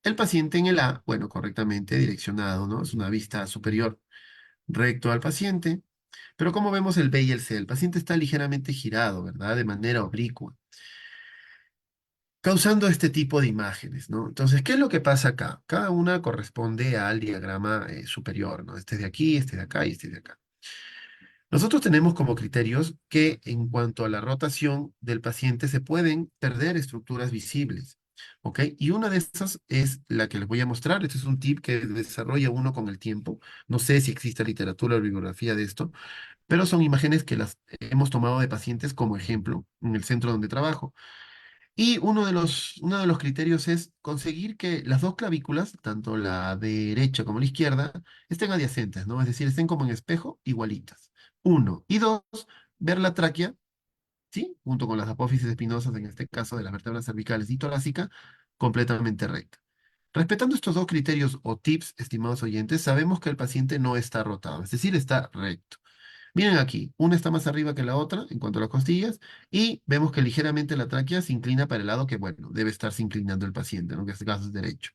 El paciente en el A, bueno, correctamente direccionado, ¿no? Es una vista superior recto al paciente. Pero como vemos el B y el C, el paciente está ligeramente girado, ¿verdad? De manera oblicua, causando este tipo de imágenes, ¿no? Entonces, ¿qué es lo que pasa acá? Cada una corresponde al diagrama superior, ¿no? Este es de aquí, este de acá y este de acá. Nosotros tenemos como criterios que en cuanto a la rotación del paciente se pueden perder estructuras visibles, ¿ok? Y una de esas es la que les voy a mostrar. Este es un tip que desarrolla uno con el tiempo. No sé si existe literatura o bibliografía de esto, pero son imágenes que las hemos tomado de pacientes como ejemplo en el centro donde trabajo. Y uno de los criterios es conseguir que las dos clavículas, tanto la derecha como la izquierda, estén adyacentes, ¿no? Es decir, estén como en espejo, igualitas. Uno. Y dos, ver la tráquea, ¿sí? Junto con las apófisis espinosas, en este caso de las vértebras cervicales y torácica, completamente recta. Respetando estos dos criterios o tips, estimados oyentes, sabemos que el paciente no está rotado, es decir, está recto. Miren aquí, una está más arriba que la otra en cuanto a las costillas y vemos que ligeramente la tráquea se inclina para el lado que, bueno, debe estarse inclinando el paciente, ¿no? Que en este caso es derecho.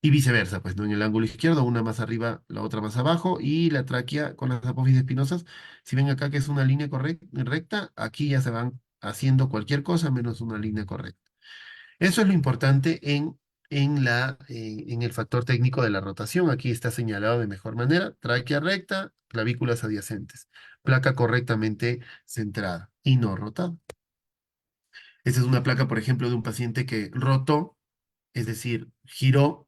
Y viceversa, pues, ¿no? En el ángulo izquierdo, una más arriba, la otra más abajo y la tráquea con las apófisis espinosas, si ven acá que es una línea recta, aquí ya se van haciendo cualquier cosa menos una línea correcta. Eso es lo importante en el factor técnico de la rotación. Aquí está señalado de mejor manera. Tráquea recta, clavículas adyacentes. Placa correctamente centrada y no rotada. Esta es una placa, por ejemplo, de un paciente que rotó, es decir, giró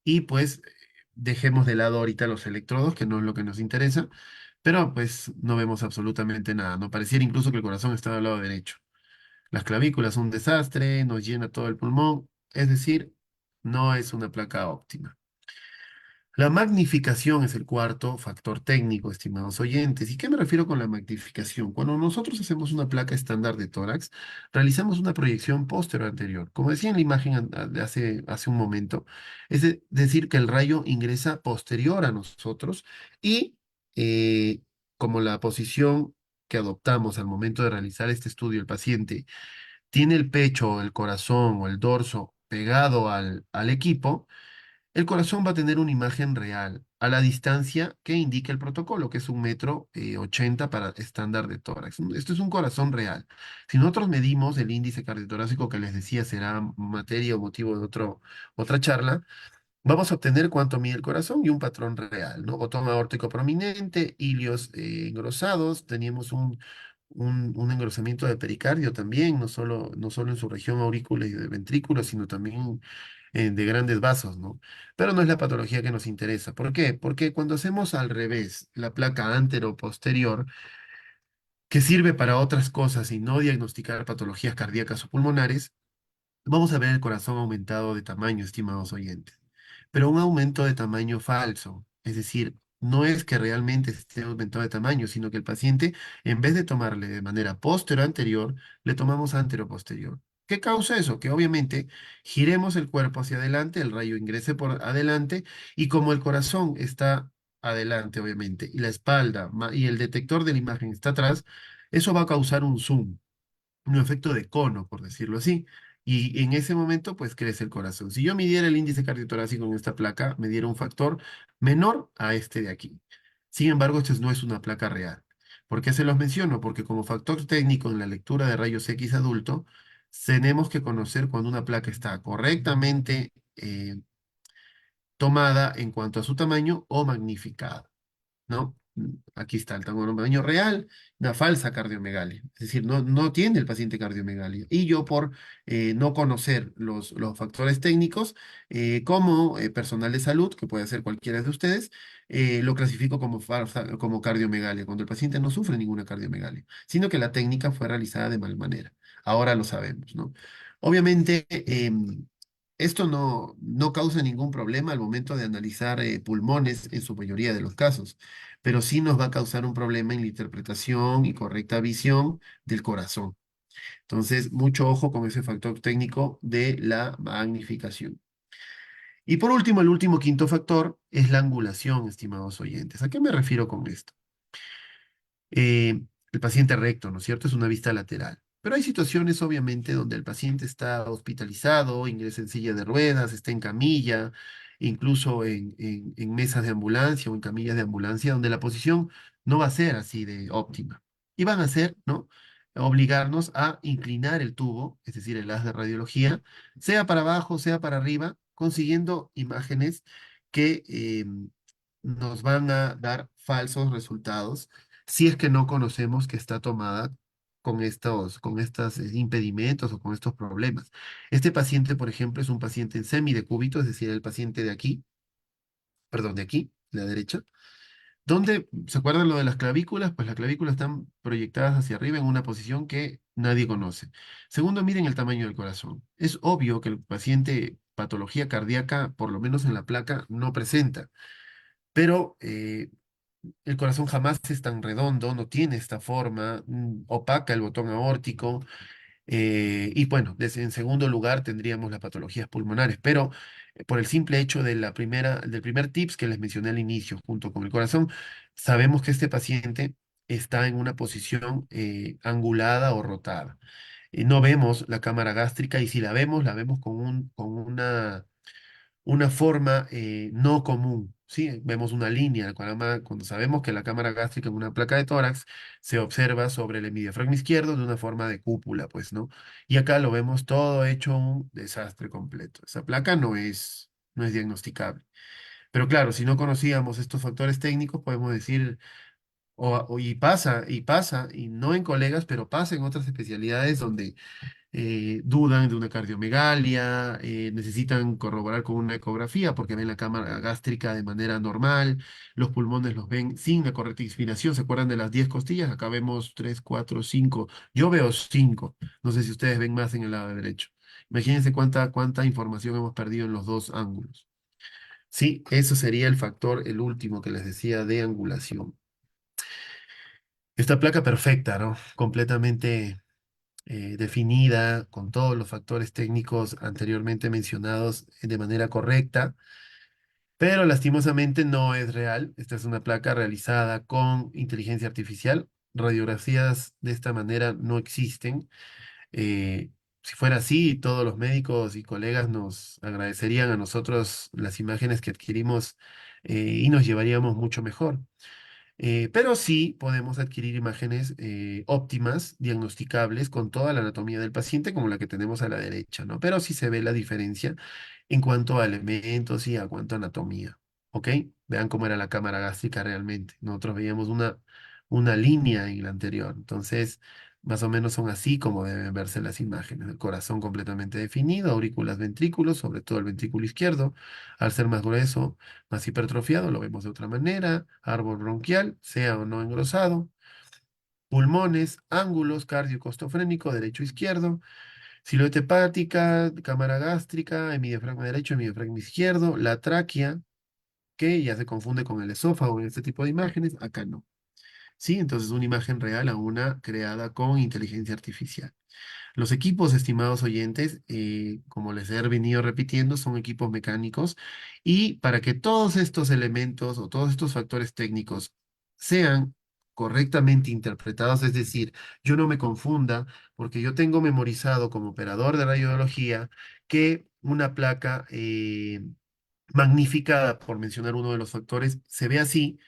y pues dejemos de lado ahorita los electrodos, que no es lo que nos interesa, pero pues no vemos absolutamente nada. No pareciera incluso que el corazón está del lado derecho. Las clavículas son un desastre, nos llena todo el pulmón, es decir, no es una placa óptima. La magnificación es el cuarto factor técnico, estimados oyentes. ¿Y qué me refiero con la magnificación? Cuando nosotros hacemos una placa estándar de tórax, realizamos una proyección posterior anterior. Como decía en la imagen de hace un momento, decir que el rayo ingresa posterior a nosotros y eh, como la posición que adoptamos al momento de realizar este estudio, el paciente tiene el pecho, el corazón o el dorso pegado al equipo, el corazón va a tener una imagen real a la distancia que indica el protocolo, que es 1,80 m para estándar de tórax. Esto es un corazón real. Si nosotros medimos el índice cardiotorácico que les decía será materia o motivo de otra charla, vamos a obtener cuánto mide el corazón y un patrón real, ¿no? Botón aórtico prominente, hilios engrosados, teníamos un engrosamiento de pericardio también, no solo en su región aurícula y de ventrículo, sino también de grandes vasos, ¿no? Pero no es la patología que nos interesa. ¿Por qué? Porque cuando hacemos al revés, la placa antero-posterior, que sirve para otras cosas y no diagnosticar patologías cardíacas o pulmonares, vamos a ver el corazón aumentado de tamaño, estimados oyentes, pero un aumento de tamaño falso, es decir, no es que realmente esté aumentado de tamaño, sino que el paciente, en vez de tomarle de manera posterior anterior, le tomamos antero-posterior. ¿Qué causa eso? Que obviamente giremos el cuerpo hacia adelante, el rayo ingrese por adelante y como el corazón está adelante, obviamente, y la espalda y el detector de la imagen está atrás, eso va a causar un zoom, un efecto de cono, por decirlo así. Y en ese momento, pues crece el corazón. Si yo midiera el índice cardiotorácico en esta placa, me diera un factor menor a este de aquí. Sin embargo, esto no es una placa real. ¿Por qué se los menciono? Porque como factor técnico en la lectura de rayos X adulto, tenemos que conocer cuando una placa está correctamente tomada en cuanto a su tamaño o magnificada. ¿No? Aquí está el tamaño real, una falsa cardiomegalia. Es decir, no tiene el paciente cardiomegalia. Y yo por no conocer los factores técnicos, como personal de salud, que puede ser cualquiera de ustedes, lo clasifico como falsa, como cardiomegalia, cuando el paciente no sufre ninguna cardiomegalia, sino que la técnica fue realizada de mal manera. Ahora lo sabemos, ¿no? Obviamente, esto no causa ningún problema al momento de analizar pulmones en su mayoría de los casos, pero sí nos va a causar un problema en la interpretación y correcta visión del corazón. Entonces, mucho ojo con ese factor técnico de la magnificación. Y por último, el último quinto factor es la angulación, estimados oyentes. ¿A qué me refiero con esto? El paciente recto, ¿no es cierto? Es una vista lateral. Pero hay situaciones, obviamente, donde el paciente está hospitalizado, ingresa en silla de ruedas, está en camilla, incluso en mesas de ambulancia o en camillas de ambulancia, donde la posición no va a ser así de óptima. Y van a ser, ¿no? Obligarnos a inclinar el tubo, es decir, el haz de radiología, sea para abajo, sea para arriba, consiguiendo imágenes que nos van a dar falsos resultados si es que no conocemos que está tomada con estos impedimentos o con estos problemas. Este paciente, por ejemplo, es un paciente en semidecúbito, es decir, el paciente de aquí, perdón, de aquí, de la derecha, donde, ¿se acuerdan lo de las clavículas? Pues las clavículas están proyectadas hacia arriba en una posición que nadie conoce. Segundo, miren el tamaño del corazón. Es obvio que el paciente patología cardíaca, por lo menos en la placa, no presenta, pero el corazón jamás es tan redondo, no tiene esta forma, opaca el botón aórtico, y bueno, en segundo lugar tendríamos las patologías pulmonares, pero por el simple hecho de del primer tips que les mencioné al inicio, junto con el corazón, sabemos que este paciente está en una posición angulada o rotada. No vemos la cámara gástrica y si la vemos con con una forma no común, ¿sí? Vemos una línea, cuando sabemos que la cámara gástrica en una placa de tórax se observa sobre el hemidiafragma izquierdo de una forma de cúpula, pues, ¿no? Y acá lo vemos todo hecho un desastre completo. Esa placa no es diagnosticable. Pero claro, si no conocíamos estos factores técnicos, podemos decir, y pasa, y no en colegas, pero pasa en otras especialidades donde dudan de una cardiomegalia, necesitan corroborar con una ecografía porque ven la cámara gástrica de manera normal, los pulmones los ven sin la correcta inspiración. ¿Se acuerdan de las 10 costillas? Acá vemos 3, 4, 5. Yo veo 5. No sé si ustedes ven más en el lado derecho. Imagínense cuánta información hemos perdido en los dos ángulos. Sí, eso sería el factor, el último que les decía de angulación. Esta placa perfecta, ¿no? Completamente definida, con todos los factores técnicos anteriormente mencionados de manera correcta, pero lastimosamente no es real. Esta es una placa realizada con inteligencia artificial. Radiografías de esta manera no existen. Eh, si fuera así, todos los médicos y colegas nos agradecerían a nosotros las imágenes que adquirimos y nos llevaríamos mucho mejor. Pero sí podemos adquirir imágenes óptimas, diagnosticables con toda la anatomía del paciente, como la que tenemos a la derecha, ¿no? Pero sí se ve la diferencia en cuanto a elementos y a cuanto a anatomía, ¿ok? Vean cómo era la cámara gástrica realmente. Nosotros veíamos una línea en la anterior. Entonces, más o menos son así como deben verse las imágenes. El corazón completamente definido, aurículas, ventrículos, sobre todo el ventrículo izquierdo, al ser más grueso, más hipertrofiado, lo vemos de otra manera, árbol bronquial, sea o no engrosado, pulmones, ángulos, cardio costofrénico, derecho, izquierdo, silueta hepática, cámara gástrica, hemidiafragma derecho, hemidiafragma izquierdo, la tráquea, que ya se confunde con el esófago en este tipo de imágenes, acá no. Sí, entonces una imagen real a una creada con inteligencia artificial. Los equipos, estimados oyentes, como les he venido repitiendo, son equipos mecánicos y para que todos estos elementos o todos estos factores técnicos sean correctamente interpretados, es decir, yo no me confunda porque yo tengo memorizado como operador de radiología que una placa magnificada, por mencionar uno de los factores, se ve así.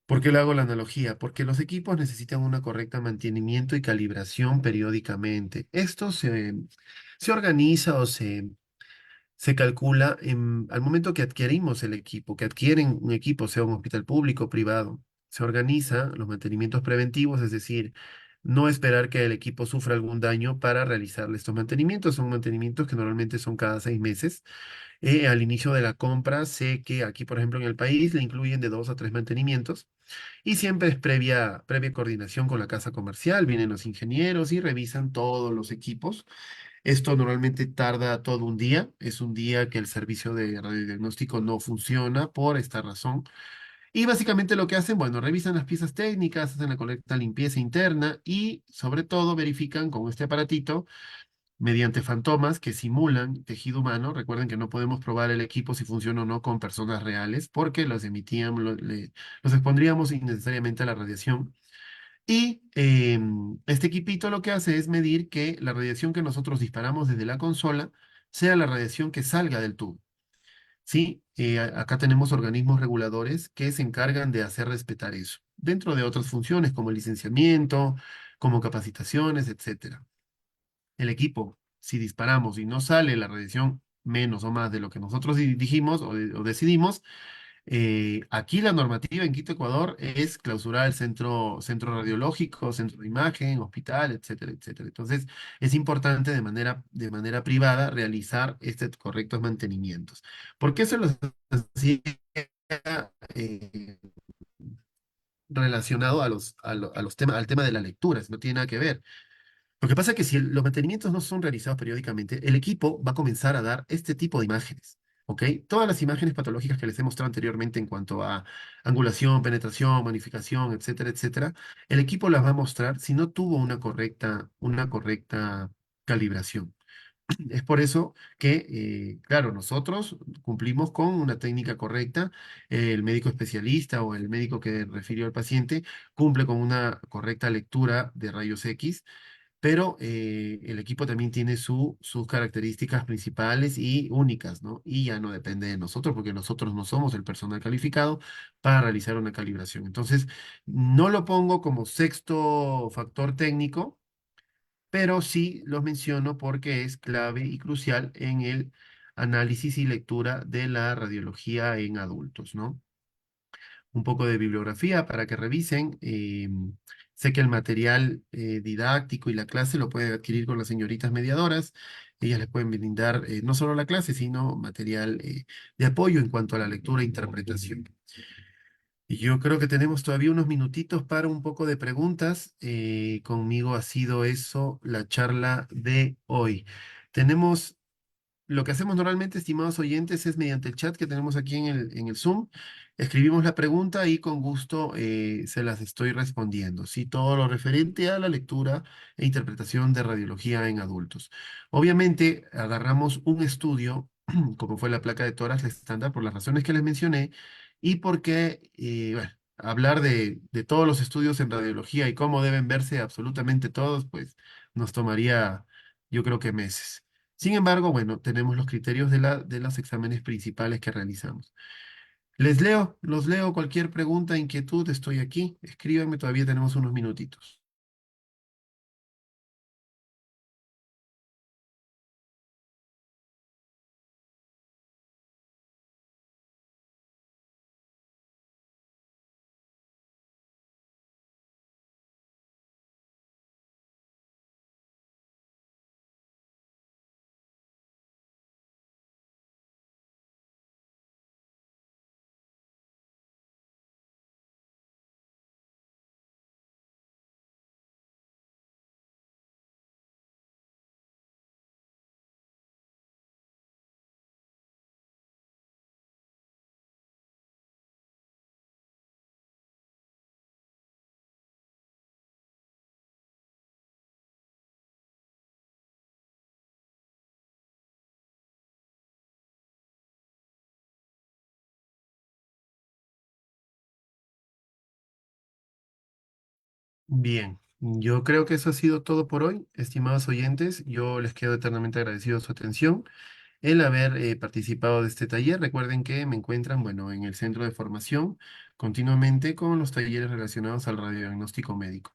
¿Por qué le hago la analogía? Porque los equipos necesitan una correcta mantenimiento y calibración periódicamente. Se organiza se calcula al momento que adquirimos el equipo, que adquieren un equipo, sea un hospital público o privado. Se organiza los mantenimientos preventivos, es decir, no esperar que el equipo sufra algún daño para realizarle estos mantenimientos. Son mantenimientos que normalmente son cada 6 meses. Al inicio de la compra, sé que aquí, por ejemplo, en el país le incluyen de 2 a 3 mantenimientos y siempre es previa coordinación con la casa comercial, vienen los ingenieros y revisan todos los equipos. Esto normalmente tarda todo un día, es un día que el servicio de radiodiagnóstico no funciona por esta razón. Y básicamente lo que hacen, bueno, revisan las piezas técnicas, hacen la correcta limpieza interna y sobre todo verifican con este aparatito mediante fantomas que simulan tejido humano. Recuerden que no podemos probar el equipo si funciona o no con personas reales porque los expondríamos innecesariamente a la radiación. Y este equipito lo que hace es medir que la radiación que nosotros disparamos desde la consola sea la radiación que salga del tubo. Sí, acá tenemos organismos reguladores que se encargan de hacer respetar eso, dentro de otras funciones como licenciamiento, como capacitaciones, etcétera. El equipo, si disparamos y no sale la radiación menos o más de lo que nosotros dijimos o decidimos, Aquí la normativa en Quito, Ecuador, es clausurar el centro radiológico, centro de imagen, hospital, etcétera, etcétera. Entonces, es importante de manera privada realizar estos correctos mantenimientos. ¿Por qué se los hacía eh, relacionado a los temas, al tema de las lecturas? No tiene nada que ver. Lo que pasa es que si los mantenimientos no son realizados periódicamente, el equipo va a comenzar a dar este tipo de imágenes. ¿Ok? Todas las imágenes patológicas que les he mostrado anteriormente en cuanto a angulación, penetración, magnificación, etcétera, etcétera, el equipo las va a mostrar si no tuvo una correcta calibración. Es por eso que, claro, nosotros cumplimos con una técnica correcta, el médico especialista o el médico que refirió al paciente cumple con una correcta lectura de rayos X, pero el equipo también tiene sus características principales y únicas, ¿no? Y ya no depende de nosotros, porque nosotros no somos el personal calificado para realizar una calibración. Entonces, no lo pongo como sexto factor técnico, pero sí los menciono porque es clave y crucial en el análisis y lectura de la radiología en adultos, ¿no? Un poco de bibliografía para que revisen. Sé que el material didáctico y la clase lo pueden adquirir con las señoritas mediadoras. Ellas les pueden brindar no solo la clase, sino material de apoyo en cuanto a la lectura e interpretación. Y yo creo que tenemos todavía unos minutitos para un poco de preguntas. Conmigo ha sido eso la charla de hoy. Tenemos lo que hacemos normalmente, estimados oyentes, es mediante el chat que tenemos aquí en el Zoom, escribimos la pregunta y con gusto se las estoy respondiendo. Sí, todo lo referente a la lectura e interpretación de radiología en adultos. Obviamente, agarramos un estudio, como fue la placa de tórax estándar, por las razones que les mencioné, y porque, bueno, hablar de todos los estudios en radiología y cómo deben verse absolutamente todos, pues nos tomaría, yo creo que meses. Sin embargo, bueno, tenemos los criterios de los exámenes principales que realizamos. Los leo, cualquier pregunta, inquietud, estoy aquí. Escríbanme, todavía tenemos unos minutitos. Bien, yo creo que eso ha sido todo por hoy, estimados oyentes. Yo les quedo eternamente agradecido su atención, el haber participado de este taller. Recuerden que me encuentran, bueno, en el centro de formación continuamente con los talleres relacionados al radiodiagnóstico médico.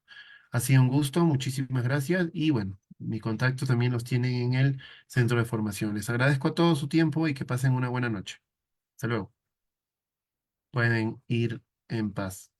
Ha sido un gusto, muchísimas gracias y bueno, mi contacto también los tienen en el centro de formación. Les agradezco a todos su tiempo y que pasen una buena noche. Hasta luego. Pueden ir en paz.